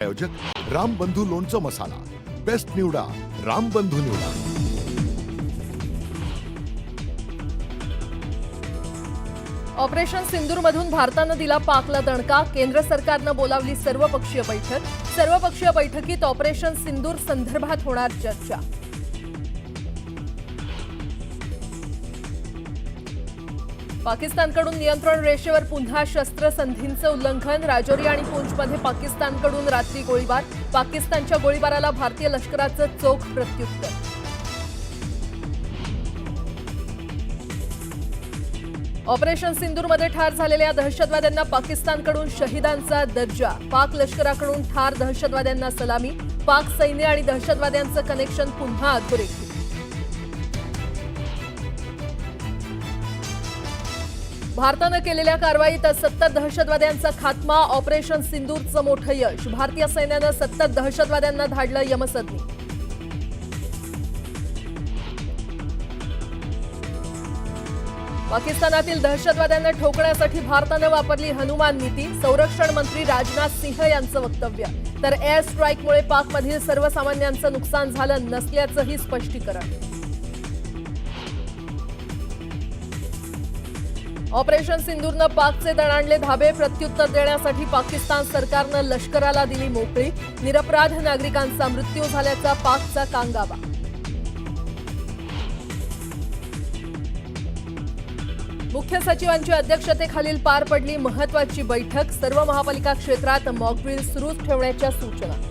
आयोजक रामबंधू लोणचं मसाला बेस्ट निवडा रामबंधू निवडा। ऑपरेशन सिंदूरमधून भारतानं दिला पाकला दणका। केंद्र सरकारनं बोलावली सर्वपक्षीय बैठक। सर्वपक्षीय बैठकीत ऑपरेशन सिंदूर संदर्भात होणार चर्चा। पाकिस्तानकडून नियंत्रण रेषेवर पुन्हा शस्त्रसंधींचं उल्लंघन। राजौरी आणि पूंछमध्ये पाकिस्तानकडून रात्री गोळीबार। पाकिस्तानच्या गोळीबाराला भारतीय लष्कराचं चोख प्रत्युत्तर। ऑपरेशन सिंदूरमध्ये ठार झालेल्या दहशतवाद्यांना पाकिस्तानकडून शहीदांचा दर्जा। पाक लष्कराकडून ठार दहशतवाद्यांना सलामी। पाक सैन्य आणि दहशतवाद्यांचं कनेक्शन पुन्हा अधोरेखित। भारतानं केलेल्या कारवाईत 70 दहशतवाद्यांचा खात्मा। ऑपरेशन सिंदूरचं मोठं यश। भारतीय सैन्यानं 70 दहशतवाद्यांना धाडलं यमसदनी। पाकिस्तानातील दहशतवाद्यांना ठोकण्यासाठी भारतानं वापरली हनुमान नीती। संरक्षण मंत्री राजनाथ सिंह यांचं वक्तव्य। तर एअर स्ट्राईकमुळे पाकमधील सर्वसामान्यांचं नुकसान झालं नसल्याचंही स्पष्टीकरण। ऑपरेशन सिंदूरनं पाकचे दणाणले धाबे। प्रत्युत्तर देण्यासाठी पाकिस्तान सरकारनं लष्कराला दिली मोकळी। निरपराध नागरिकांचा मृत्यू झाल्याचा पाकचा कांगावा। मुख्य सचिवांच्या अध्यक्षतेखाली पार पडली महत्त्वाची बैठक। सर्व महापालिका क्षेत्रात मॉकड्रिल सुरू ठेवण्याच्या सूचना।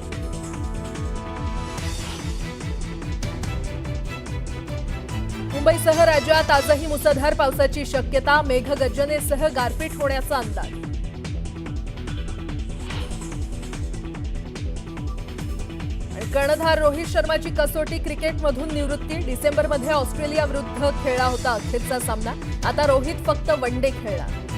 मुंबईसह राज्यात आजही मुसळधार पावसाची शक्यता। मेघगर्जनेसह गारपीट होण्याचा अंदाज। कर्णधार रोहित शर्माची कसोटी क्रिकेटमधून निवृत्ती। डिसेंबरमध्ये ऑस्ट्रेलिया विरुद्ध खेळला होता अखेरचा सामना। आता रोहित फक्त वनडे खेळणार।